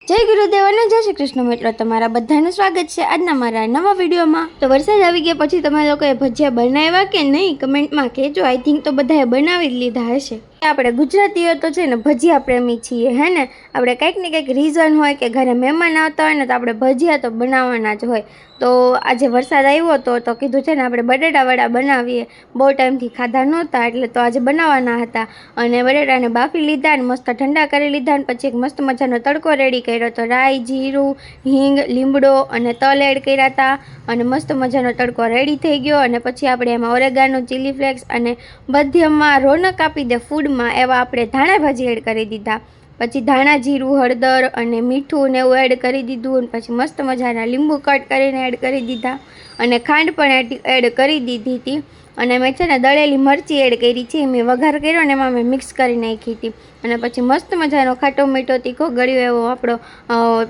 जय गुरुदेव અને જય શ્રી કૃષ્ણ મિત્રો, તમારા બધાનું સ્વાગત છે આજના મારા નવા વિડીયોમાં। તો વરસાદ આવી ગયા પછી તમે લોકોએ ભજીયા બનાવ્યા કે નહીં કમેન્ટમાં કહેજો। આઈ થિંક તો બધાએ બનાવી જ લીધા હશે। આપણે ગુજરાતીઓ તો છે ને ભજીયા પ્રેમી છીએ, હે ને। આપણે કંઈક ને કંઈક રીઝન હોય કે ઘરે મહેમાન આવતા હોય ને તો આપણે ભજીયા તો બનાવવાના જ હોય। તો આજે વરસાદ આવ્યો તો કીધું છે ને આપણે બટેટાવડા બનાવીએ। બહુ ટાઈમથી ખાધા નહોતા એટલે તો આજે બનાવવાના હતા। અને બટેટાને બાફી લીધા અને મસ્ત ઠંડા કરી લીધા અને પછી એક મસ્ત મજાનો તડકો રેડી કર્યો। તો રાઈ, જીરું, હિંગ, લીમડો અને તલ એડ કર્યા હતા અને મસ્ત મજાનો તડકો રેડી થઈ ગયો। અને પછી આપણે એમાં ઓરેગાનો, ચીલી ફ્લેક્સ અને બધીમાં રોનક આપી દે ફૂડમાં એવા આપણે ધાણા ભાજી એડ કરી દીધા। પછી ધાણા, જીરું, હળદર અને મીઠું ને એવું એડ કરી દીધું અને પછી મસ્ત મજાના લીંબુ કટ કરીને એડ કરી દીધા અને ખાંડ પણ એડ કરી દીધી હતી। અને મેં છે ને દળેલી મરચી એડ કરી છે, મેં વઘાર કર્યો ને એમાં મેં મિક્સ કરી નાખી હતી। અને પછી મસ્ત મજાનો ખાટો મીઠો તીખો ગળ્યો એવો આપણો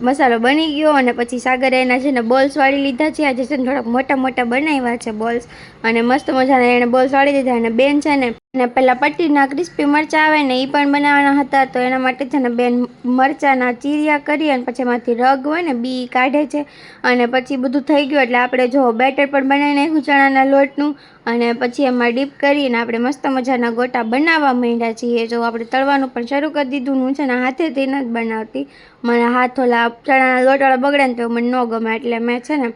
મસાલો બની ગયો। અને પછી સાગર એના છે ને બોલ્સ વાળી લીધા છે, આજે છે ને થોડાક મોટા મોટા બનાવ્યા છે બોલ્સ અને મસ્ત મજાના એને બોલ્સ વાળી દીધા। અને બેન છે ને પહેલાં પટ્ટીના ક્રિસ્પી મરચાં આવે ને એ પણ બનાવવાના હતા, તો એના માટે છે ને બેન મરચાંના ચીરિયા કરી અને પછી એમાંથી રગ હોય ને બી કાઢે છે। અને પછી બધું થઈ ગયું એટલે આપણે જો બેટર પણ બનાવી નાખ્યું ચણાના લોટનું અને પછી એમાં ડીપ કરીને આપણે મસ્ત મજાના ગોટા બનાવવા માંડ્યા છીએ। જો આપણે તળવાનું પણ શરૂ કરી દીધું। હું છે ને હાથેથી નથી બનાવતી, મને હાથ ઓલા ચણાના લોટવાળા બગડે ને તો મને ન ગમે એટલે મેં છે ને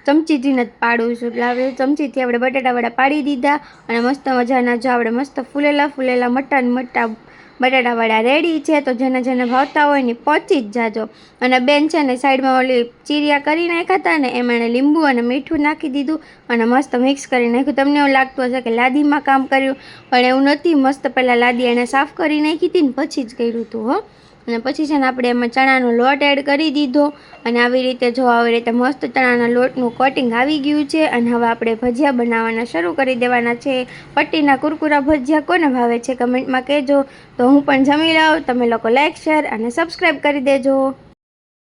ચમચીથી જ પાડું છું। એટલે આપણે ચમચીથી આપણે બટાટાવડા પાડી દીધા અને મસ્ત મજાના જો આપણે મસ્ત ફૂલેલા મોટા બટાટાવડા રેડી છે। તો જેને ભાવતા હોય ને પહોંચી જ જાજો। અને બેન છે ને સાઈડમાં ઓલી ચીરિયા કરી નાખ્યા હતા ને એમાં એણે લીંબુ અને મીઠું નાખી દીધું અને મસ્ત મિક્સ કરી નાખ્યું। તમને એવું લાગતું હશે કે લાદીમાં કામ કર્યું, પણ એવું નથી। મસ્ત પહેલાં લાદી એણે સાફ કરી નાખી હતી ને પછી જ કર્યું હતું હો। અને પછી છે ને આપણે એમાં ચણાનો લોટ એડ કરી દીધો અને આવી રીતે મસ્ત ચણાના લોટનું કોટિંગ આવી ગયું છે। અને હવે આપણે ભજીયા બનાવવાના શરૂ કરી દેવાના છે। પટ્ટીના કુરકુરા ભજીયા કોને ભાવે છે કમેન્ટમાં કહેજો। તો હું પણ જમી લઉં, તમે લોકો લાઈક, શેર અને સબસ્ક્રાઈબ કરી દેજો।